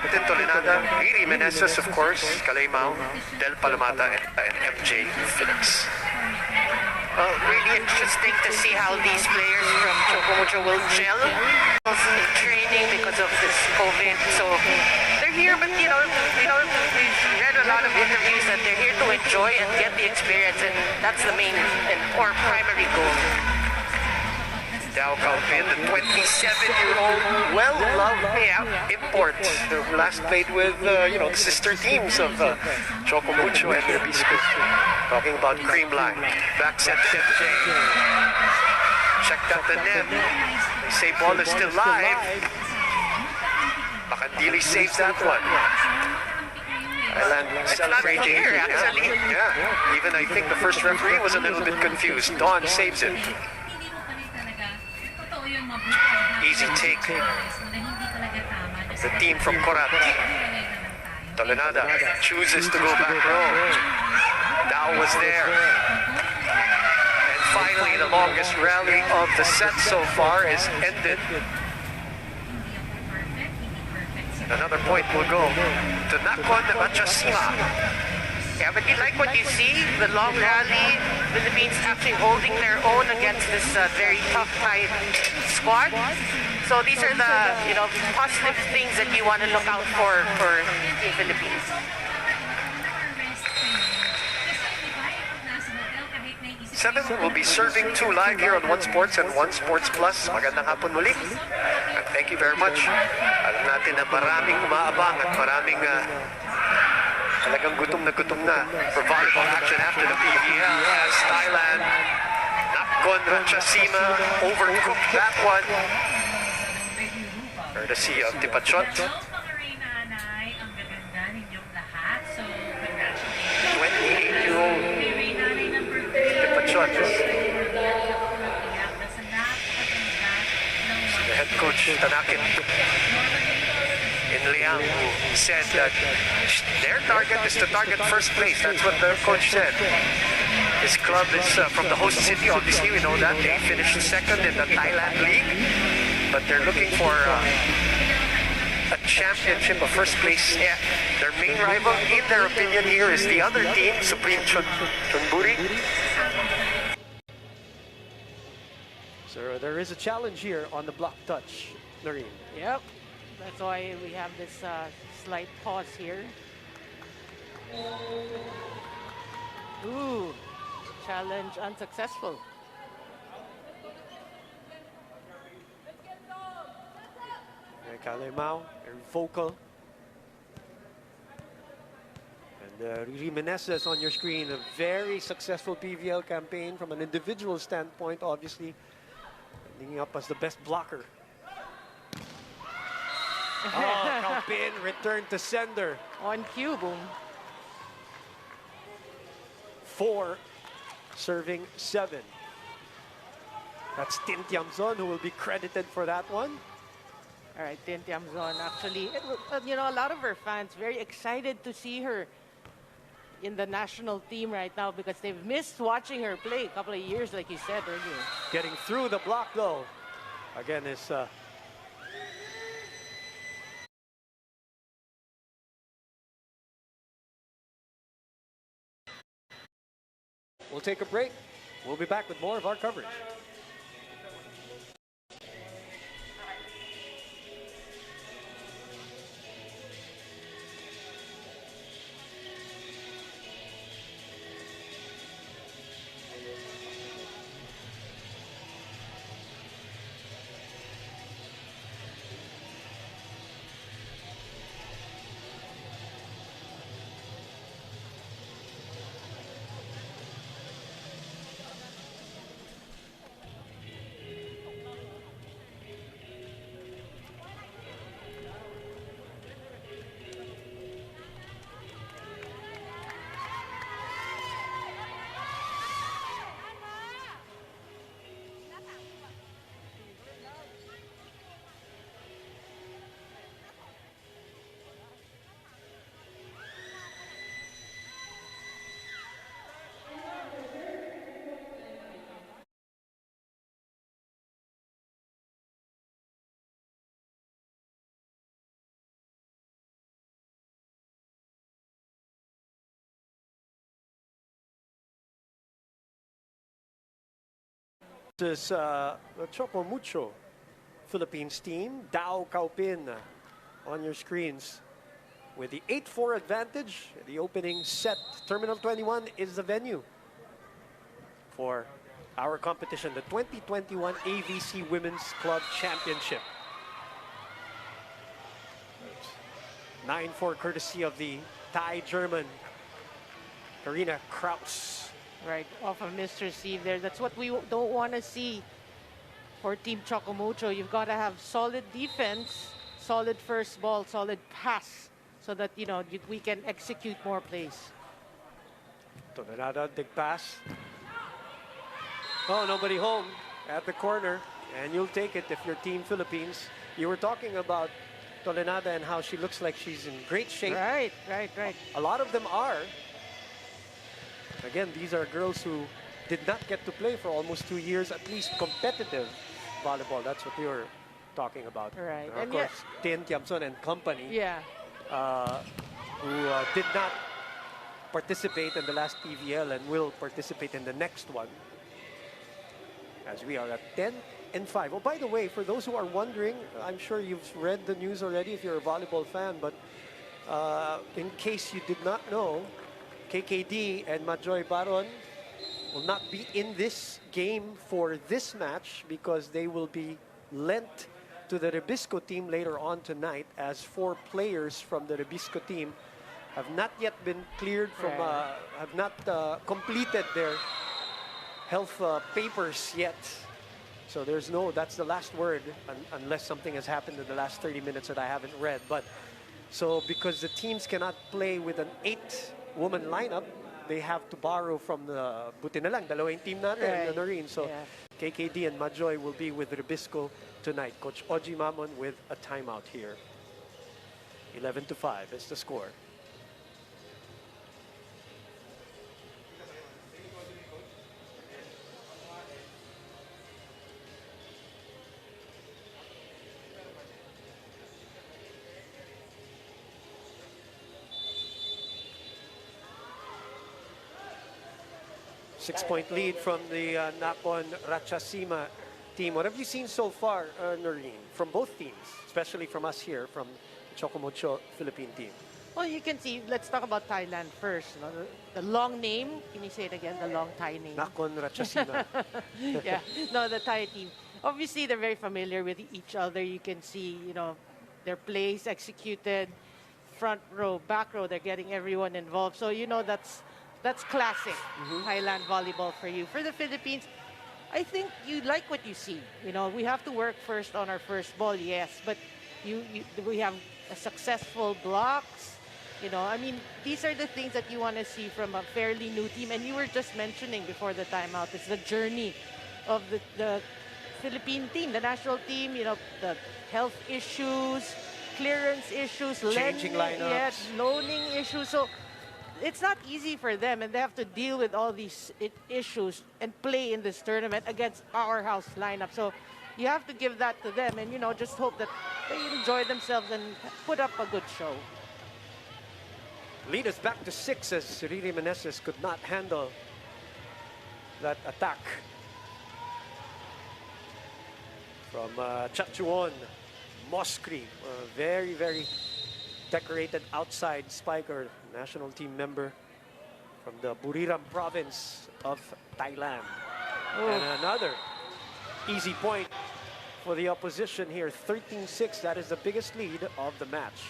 Captain Tolenada, Riri Meneses, of course, Kalaymao, Del Palamata, and MJ Phillips. Well, really interesting to see how these players from Choco Mucho will gel in training because of this COVID. So they're here, but we've read a lot of interviews that they're here to enjoy and get the experience, and that's the main or primary goal. Dao Calpin, the 27-year-old, well-loved import who last played with, the sister teams of Choco Mucho and their Biscuit. Talking about cream line. Back set to MJ. Checked out the net. They say ball is still live. Bakandili saves that one. Thailand celebrating here, actually. Yeah, even I think the first referee was a little bit confused. Don saves it. Easy take. The team from Korat. Tolenada chooses to go back row. Dao was there. And finally, the longest rally of the set so far is ended. Another point will go to Nakhon, Ratchasima. Yeah, but you like what you see, the long rally, Philippines actually holding their own against this very tough Thai squad. So these are the positive things that you want to look out for the Philippines. Seven will be serving 2 live here on One Sports and One Sports Plus. Magandang hapon muli. And thank you very much. Alam natin na maraming umaabang at maraming talagang gutom na for volleyball action after the PVL as Thailand, Nakhon, Ratchasima overcooked that one. Courtesy of Tipachot. 28-year-old Tipachot. The head coach, Tanakin, in Liang, who said that their target is to target first place. That's what the coach said. His club is from the host city. Obviously, we know that. They finished second in the Thailand League. But they're looking for a championship, a first place. Yeah. Their main rival, in their opinion, here is the other team, Supreme Chonburi. So there is a challenge here on the block touch, Noreen. Yep. That's why we have this slight pause here. Ooh, challenge unsuccessful. Kalaymao, very vocal. And Riri Meneses on your screen, a very successful PVL campaign from an individual standpoint, obviously. Ending up as the best blocker. Calpin, return to sender. On cue, boom. 4, serving 7. That's Tin Tiamzon who will be credited for that one. All right, Tin Tiamzon, actually, a lot of her fans very excited to see her in the national team right now because they've missed watching her play a couple of years, like you said earlier. Getting through the block, though. Again, is we'll take a break. We'll be back with more of our coverage. This is the Choco Mucho Philippines team. Dao Kaupin on your screens with the 8-4 advantage. The opening set, Terminal 21 is the venue for our competition, the 2021 AVC Women's Club Championship. 9-4 courtesy of the Thai German Karina Kraus. Right, off of Mr. Steve there. That's what we don't want to see for Team Choco Mucho. You've got to have solid defense, solid first ball, solid pass, so that, you know, we can execute more plays. Tonelada, big pass. Oh, nobody home at the corner, and you'll take it if you're Team Philippines. You were talking about Tolenada and how she looks like she's in great shape. Right. A lot of them are. Again, these are girls who did not get to play for almost 2 years, at least competitive volleyball. That's what you were talking about. Right. Of course, Tien Tiamson and company, Yeah. who did not participate in the last PVL and will participate in the next one. As we are at 10-5. Oh, by the way, for those who are wondering, I'm sure you've read the news already if you're a volleyball fan, but in case you did not know, KKD and Majoy Baron will not be in this game for this match because they will be lent to the Rebisco team later on tonight, as 4 players from the Rebisco team have not yet been cleared from, have not completed their health papers yet. So there's no, that's the last word, unless something has happened in the last 30 minutes that I haven't read. But so because the teams cannot play with an 8-woman lineup, they have to borrow from the buti na lang, dalawang team natin, na rin. So KKD and Majoy will be with Rebisco tonight. Coach Oji Mamon with a timeout here. 11-5 is the score. Six-point lead from the Nakhon Ratchasima team. What have you seen so far, Noreen, from both teams, especially from us here, from the Choco Mucho Philippine team? Well, you can see, let's talk about Thailand first. You know, the long name, can you say it again, the long Thai name? Nakhon Ratchasima. Yeah, no, the Thai team. Obviously, they're very familiar with each other. You can see, you know, their plays executed, front row, back row, they're getting everyone involved. So, you know, that's classic Thailand volleyball for you. For the Philippines, I think you like what you see. You know, we have to work first on our first ball, yes, but we have a successful blocks. You know, I mean, these are the things that you want to see from a fairly new team. And you were just mentioning before the timeout, it's the journey of the Philippine team, the national team, you know, the health issues, clearance issues, changing lineups, loaning issues. So it's not easy for them, and they have to deal with all these issues and play in this tournament against powerhouse lineup. So you have to give that to them, and, you know, just hope that they enjoy themselves and put up a good show. Lead us back to 6 as Riri Meneses could not handle that attack from Chachuon Moskri, a very, very decorated outside spiker, national team member from the Buriram province of Thailand. And another easy point for the opposition here, 13-6. That is the biggest lead of the match.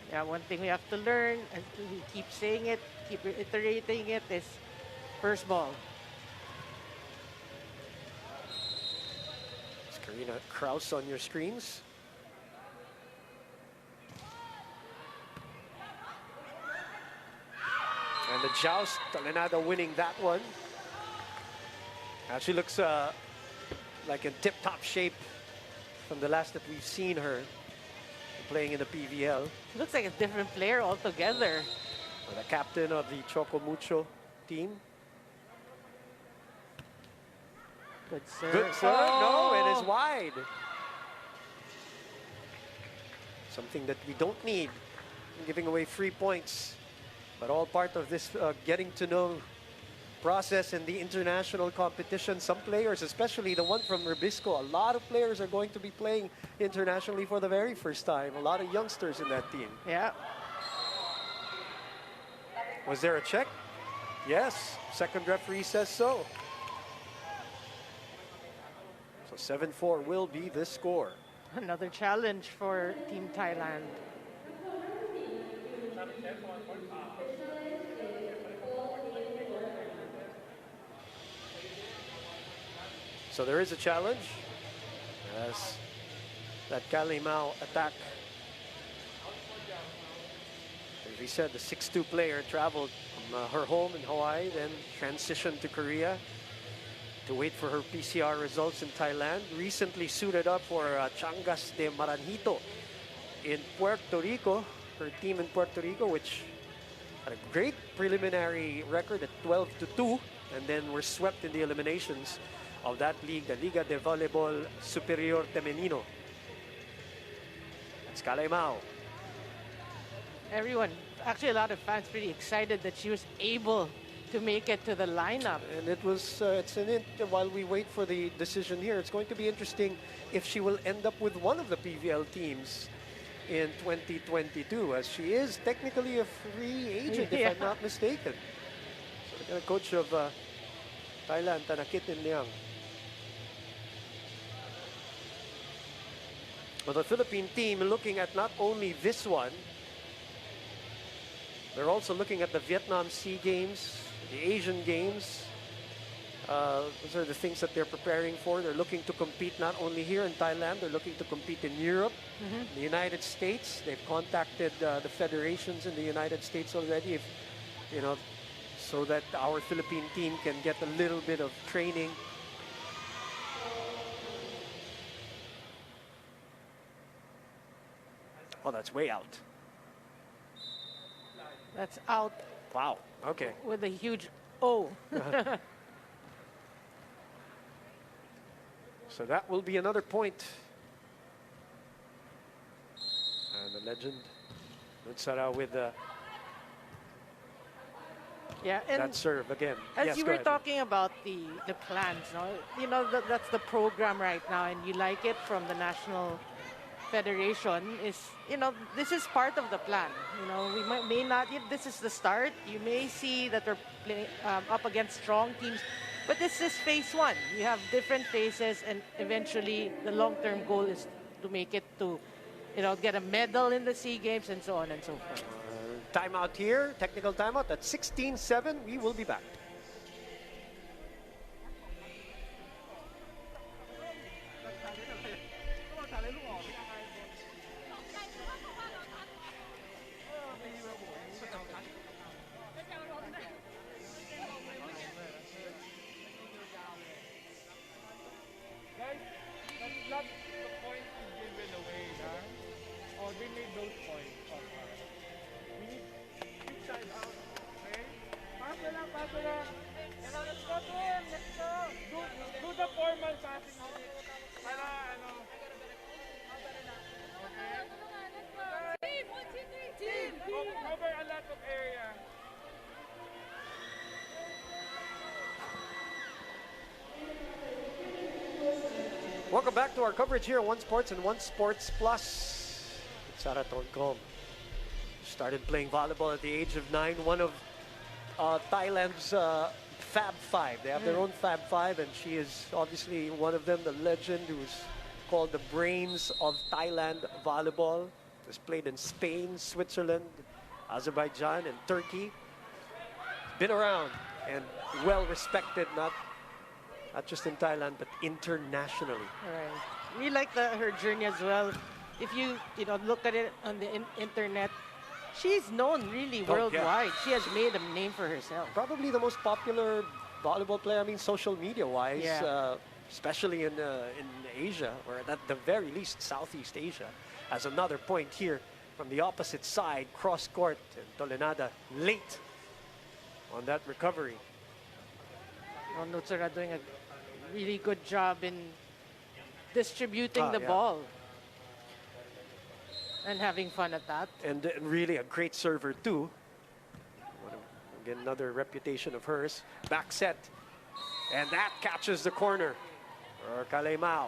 Yeah, one thing we have to learn, and we keep saying it, keep reiterating it, is first ball. It's Karina Kraus on your screens. And the joust, Tolenada winning that one. She looks like in tip-top shape from the last that we've seen her playing in the PVL. She looks like a different player altogether. The captain of the Choco Mucho team. Good serve. Good serve. No, it is wide. Something that we don't need. Giving away free points. But all part of this getting to know process in the international competition. Some players, especially the one from Rubisco, a lot of players are going to be playing internationally for the very first time. A lot of youngsters in that team. Yeah. Was there a check? Yes, second referee says so. So 7-4 will be the score. Another challenge for Team Thailand. So there is a challenge as that Kalimao attack. As we said, the 6'2" player traveled from her home in Hawaii, then transitioned to Korea to wait for her PCR results in Thailand. Recently suited up for Changas de Maranhito in Puerto Rico, her team in Puerto Rico, which had a great preliminary record at 12-2, and then were swept in the eliminations of that league, the Liga de Voleibol Superior Femenino. That's Kalimao. Everyone, actually a lot of fans pretty excited that she was able to make it to the lineup. And it was, while we wait for the decision here, it's going to be interesting if she will end up with one of the PVL teams in 2022, as she is technically a free agent, if I'm not mistaken. So the coach of Thailand, Tanakitin Liang. Well, the Philippine team looking at not only this one, they're also looking at the Vietnam Sea Games, the Asian Games. Those are the things that they're preparing for. They're looking to compete not only here in Thailand, they're looking to compete in Europe, the United States. They've contacted the federations in the United States already, so that our Philippine team can get a little bit of training. Oh, that's way out. That's out Wow. Okay. with a huge O. So that will be another point. And the legend, Nutsara, with Yeah, and that serve again. as Yes, you go were ahead. talking about the plans, that's the program right now, and you like it from the National Federation. This is part of the plan. We may not. This is the start. You may see that we're playing up against strong teams, but this is phase one. You have different phases, and eventually the long-term goal is to make it to, get a medal in the SEA Games and so on and so forth. Timeout here, technical timeout at 16-7. We will be back. Welcome back to our coverage here on One Sports and One Sports Plus. Sara Torncom started playing volleyball at the age of 9. One of Thailand's Fab Five. They have their own Fab Five, and she is obviously one of them, the legend who's called the brains of Thailand volleyball. Has played in Spain, Switzerland, Azerbaijan, and Turkey. Been around and well respected, not just in Thailand, but internationally. Right. We like her journey as well. If you look at it on the internet, she's known really worldwide. She has made a name for herself. Probably the most popular volleyball player. I mean, social media-wise, especially in Asia, or at the very least, Southeast Asia. As another point here from the opposite side, cross court, and Tolenada late on that recovery. Nutsara doing a really good job in distributing the ball and having fun at that. And really a great server too. Again, another reputation of hers. Back set. And that catches the corner for Kalemao.